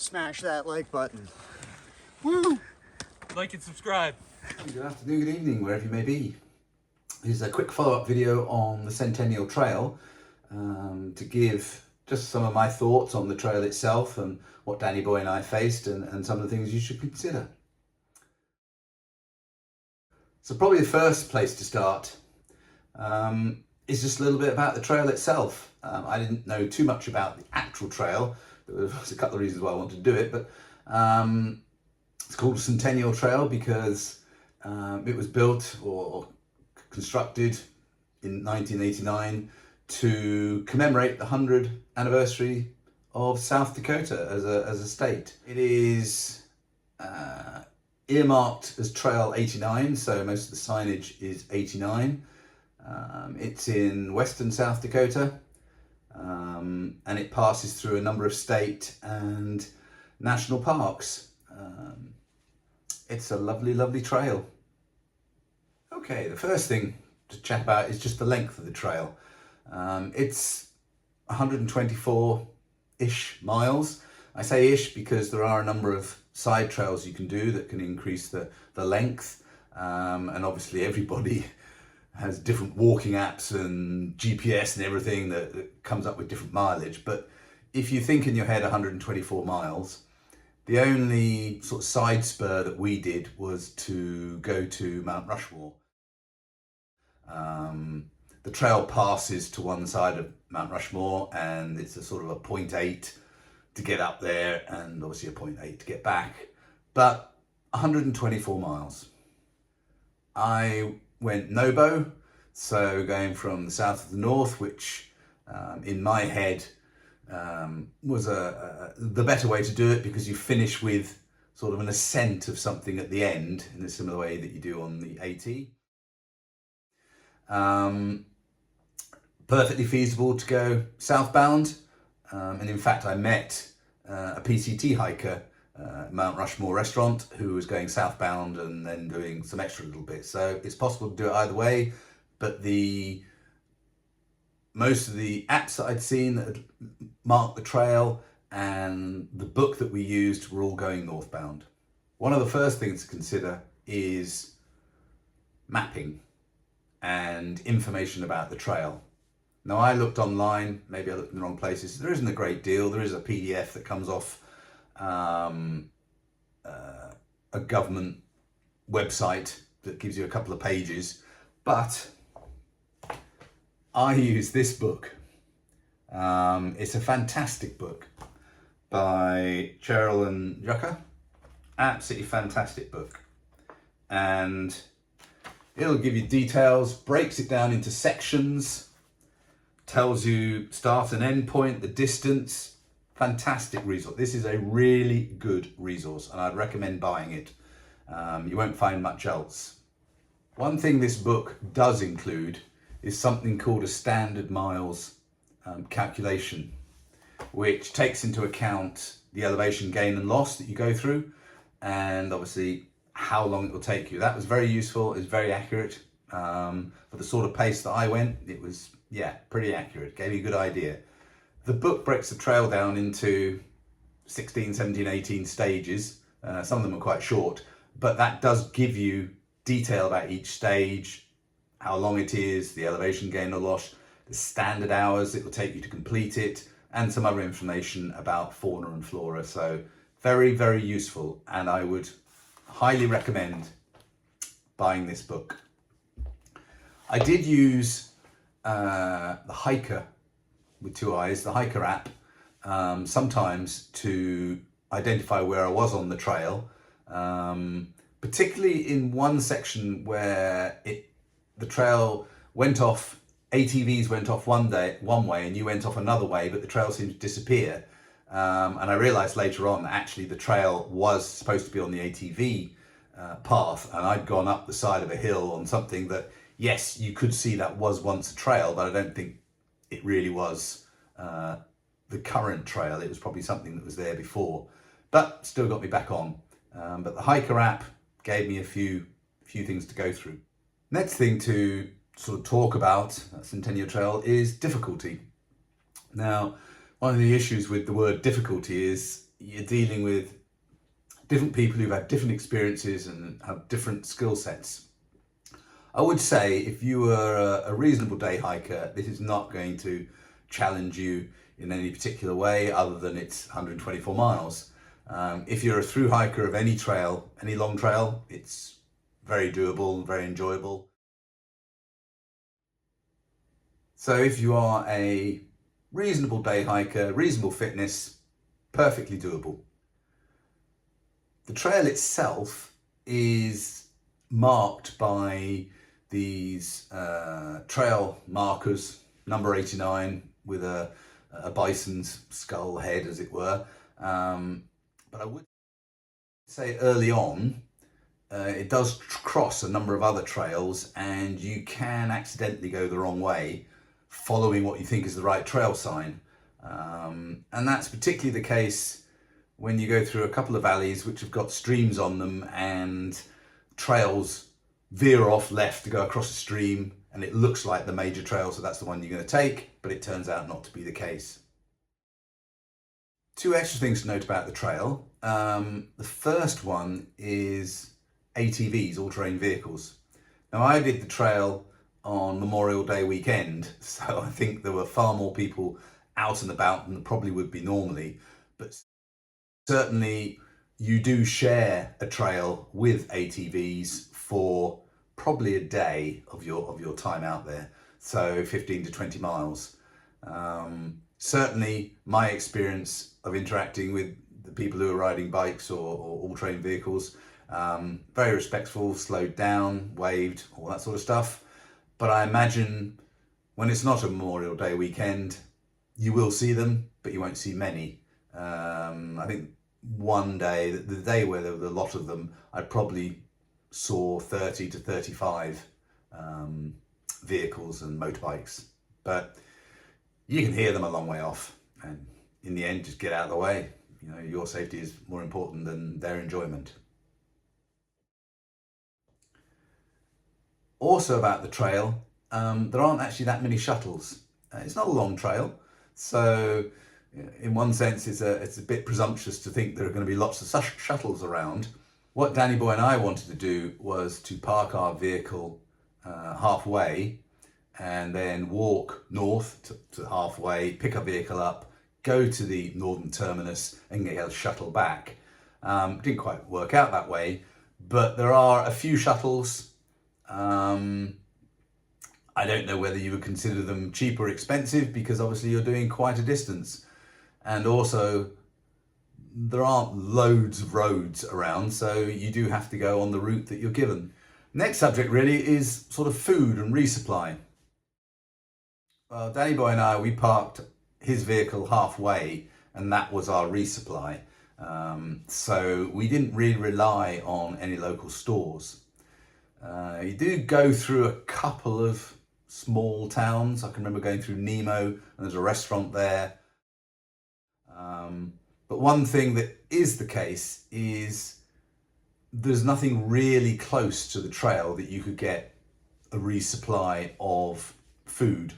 smash that like button. Woo! Like and subscribe. Good afternoon, good evening, wherever you may be. This is a quick follow-up video on the Centennial Trail to give just some of my thoughts on the trail itself and what Danny Boy and I faced and some of the things you should consider. So probably the first place to start is just a little bit about the trail itself. I didn't know too much about the actual trail. There was a couple of reasons why I wanted to do it, but it's called Centennial Trail because it was built or constructed in 1989 to commemorate the 100th anniversary of South Dakota as a state. It is earmarked as Trail 89, so most of the signage is 89. It's in western South Dakota, and it passes through a number of state and national parks. It's a lovely, lovely trail. Okay, the first thing to chat about is just the length of the trail. It's 124-ish miles. I say ish because there are a number of side trails you can do that can increase the length, and obviously everybody has different walking apps and GPS and everything that comes up with different mileage. But if you think in your head 124 miles, the only sort of side spur that we did was to go to Mount Rushmore. The trail passes to one side of Mount Rushmore, and it's a sort of a 0.8 to get up there and obviously a 0.8 to get back, but 124 miles. I went Nobo, so going from the south to the north, which in my head was the better way to do it, because you finish with sort of an ascent of something at the end in a similar way that you do on the AT. Perfectly feasible to go southbound, and in fact I met a PCT hiker at Mount Rushmore restaurant who was going southbound and then doing some extra little bits. So it's possible to do it either way, but most of the apps that I'd seen that had marked the trail and the book that we used were all going northbound. One of the first things to consider is mapping and information about the trail. Now, I looked online, maybe I looked in the wrong places. There isn't a great deal. There is a PDF that comes off a government website that gives you a couple of pages, but I use this book. It's a fantastic book by Cheryl and Yucca. Absolutely fantastic book. And it'll give you details, breaks it down into sections, tells you start and end point, the distance. Fantastic resource. This is a really good resource and I'd recommend buying it. You won't find much else. One thing this book does include is something called a standard miles calculation, which takes into account the elevation gain and loss that you go through, and obviously how long it will take you. That was very useful. It's very accurate. For the sort of pace that I went, it was, yeah, pretty accurate. Gave you a good idea. The book breaks the trail down into 16, 17, 18 stages. Some of them are quite short, but that does give you detail about each stage, how long it is, the elevation gain or loss, the standard hours it will take you to complete it, and some other information about fauna and flora. So very, very useful, and I would highly recommend buying this book. I did use the Hiker with two eyes, the Hiker app, sometimes to identify where I was on the trail, particularly in one section where the trail went off, ATVs went off one way and you went off another way, but the trail seemed to disappear. And I realized later on that actually the trail was supposed to be on the ATV path, and I'd gone up the side of a hill on something that, yes, you could see that was once a trail, but I don't think it really was the current trail. It was probably something that was there before, but still got me back on. But the Hiker app gave me a few things to go through. Next thing to sort of talk about Centennial Trail is difficulty. Now, one of the issues with the word difficulty is you're dealing with different people who've had different experiences and have different skill sets. I would say if you were a reasonable day hiker, this is not going to challenge you in any particular way other than it's 124 miles. If you're a through hiker of any trail, any long trail, it's very doable and very enjoyable. So if you are a reasonable day hiker, reasonable fitness, perfectly doable. The trail itself is marked by these trail markers, number 89 with a bison's skull head, as it were. But I would say early on, it does cross a number of other trails, and you can accidentally go the wrong way following what you think is the right trail sign. And that's particularly the case when you go through a couple of valleys which have got streams on them, and trails veer off left to go across a stream, and it looks like the major trail, so that's the one you're going to take, but it turns out not to be the case. Two extra things to note about the trail. The first one is ATVs, all-terrain vehicles. Now, I did the trail on Memorial Day weekend, so I think there were far more people out and about than there probably would be normally, but certainly you do share a trail with ATVs for probably a day of your time out there, so 15 to 20 miles. Certainly my experience of interacting with the people who are riding bikes or all-terrain vehicles, very respectful, slowed down, waved, all that sort of stuff. But I imagine when it's not a Memorial Day weekend, you will see them, but you won't see many. I think one day, the day where there were a lot of them, I probably saw 30 to 35 vehicles and motorbikes. But you can hear them a long way off, and in the end, just get out of the way. You know, your safety is more important than their enjoyment. Also about the trail, there aren't actually that many shuttles. It's not a long trail, so in one sense it's a bit presumptuous to think there are going to be lots of shuttles around. What Danny Boy and I wanted to do was to park our vehicle halfway and then walk north to halfway, pick our vehicle up, go to the northern terminus and get a shuttle back. Didn't quite work out that way, but there are a few shuttles. I don't know whether you would consider them cheap or expensive, because obviously you're doing quite a distance, and also there aren't loads of roads around, so you do have to go on the route that you're given. Next subject really is sort of food and resupply. Well, Danny Boy and I, we parked his vehicle halfway, and that was our resupply. So we didn't really rely on any local stores. You do go through a couple of small towns. I can remember going through Nemo, and there's a restaurant there. But one thing that is the case is there's nothing really close to the trail that you could get a resupply of food.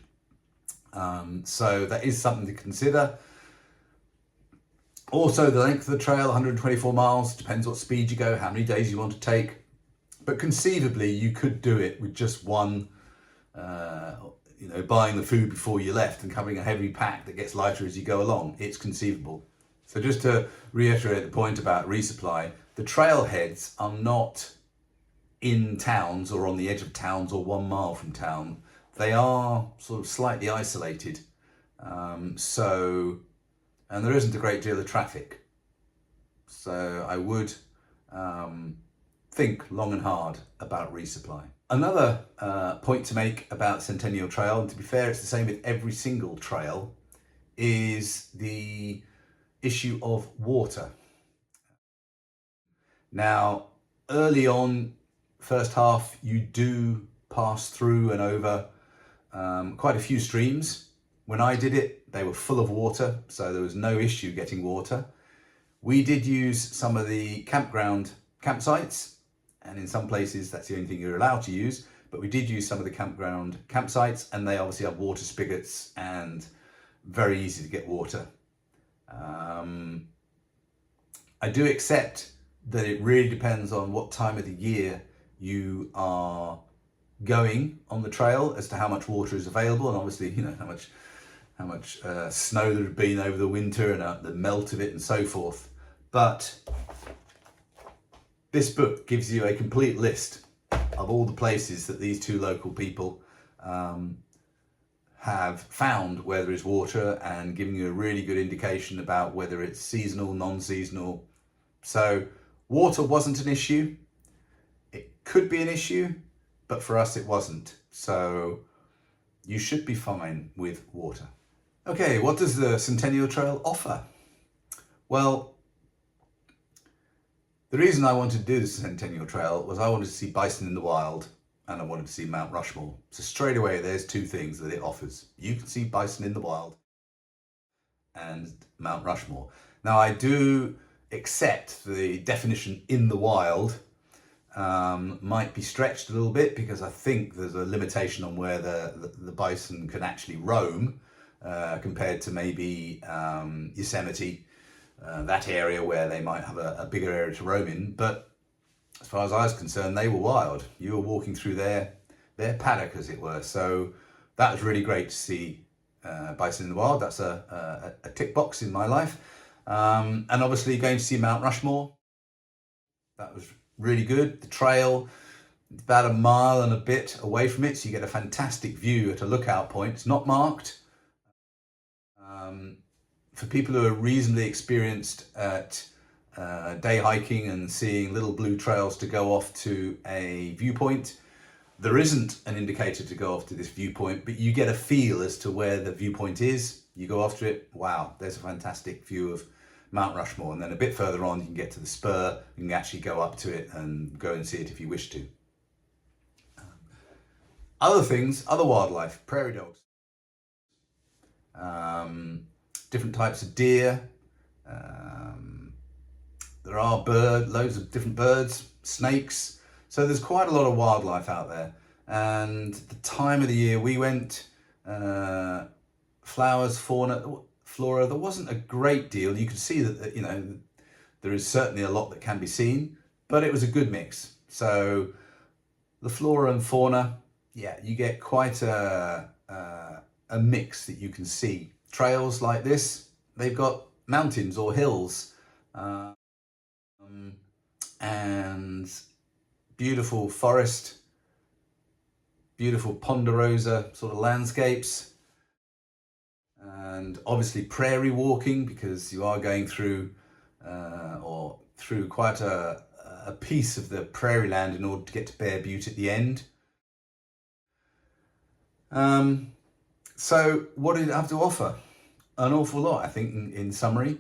So that is something to consider. Also, the length of the trail, 124 miles, depends what speed you go, how many days you want to take. But conceivably, you could do it with just one, buying the food before you left and having a heavy pack that gets lighter as you go along. It's conceivable. So just to reiterate the point about resupply, the trailheads are not in towns or on the edge of towns or 1 mile from town. They are sort of slightly isolated. And there isn't a great deal of traffic. So I would think long and hard about resupply. Another point to make about Centennial Trail, and to be fair, it's the same with every single trail, is the issue of water. Now, early on, first half, you do pass through and over quite a few streams. When I did it, they were full of water, so there was no issue getting water. We did use some of the campsites, and in some places that's the only thing you're allowed to use, but we did use some of the campsites, and they obviously have water spigots and very easy to get water. I do accept that it really depends on what time of the year you are going on the trail as to how much water is available, and obviously, you know, how much snow there had been over the winter and the melt of it and so forth. But this book gives you a complete list of all the places that these two local people have found where there is water, and giving you a really good indication about whether it's seasonal, non-seasonal. So water wasn't an issue. It could be an issue, but for us it wasn't. So you should be fine with water. Okay, what does the Centennial Trail offer? Well, the reason I wanted to do the Centennial Trail was I wanted to see bison in the wild, and I wanted to see Mount Rushmore. So straight away, there's two things that it offers. You can see bison in the wild and Mount Rushmore. Now, I do accept the definition in the wild might be stretched a little bit, because I think there's a limitation on where the bison can actually roam compared to maybe Yosemite, that area where they might have a bigger area to roam in. But as far as I was concerned, they were wild. You were walking through their paddock, as it were. So that was really great to see bison in the wild. That's a tick box in my life. And obviously going to see Mount Rushmore, that was really good. The trail, it's about a mile and a bit away from it, so you get a fantastic view at a lookout point. It's not marked. For people who are reasonably experienced at day hiking and seeing little blue trails to go off to a viewpoint, there isn't an indicator to go off to this viewpoint, but you get a feel as to where the viewpoint is. You go after it, wow, there's a fantastic view of Mount Rushmore. And then a bit further on, you can get to the spur, you can actually go up to it and go and see it if you wish to. Other things, other wildlife, prairie dogs, different types of deer. There are loads of different birds, snakes. So there's quite a lot of wildlife out there. And the time of the year we went, flowers, flora, there wasn't a great deal. You could see that, you know, there is certainly a lot that can be seen, but it was a good mix. So the flora and fauna, yeah, you get quite a mix that you can see. Trails like this, they've got mountains or hills, and beautiful forest, beautiful ponderosa sort of landscapes, and obviously prairie walking, because you are going through through quite a piece of the prairie land in order to get to Butte at the end. So what did it have to offer? An awful lot, I think, in summary.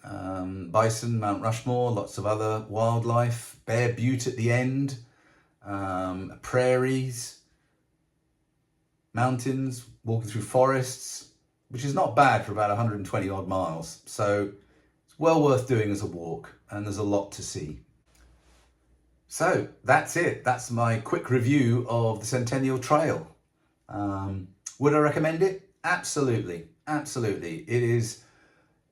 Bison, Mount Rushmore, lots of other wildlife, Butte at the end, prairies, mountains, walking through forests, which is not bad for about 120 odd miles. So it's well worth doing as a walk, and there's a lot to see. So that's it. That's my quick review of the Centennial Trail. Would I recommend it? Absolutely, absolutely. It is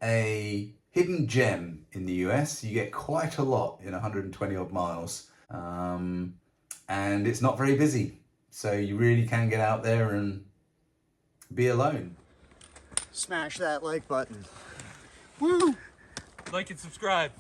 a hidden gem in the US. You get quite a lot in 120 odd miles, and it's not very busy. So you really can get out there and be alone. Smash that like button. Woo! Like and subscribe.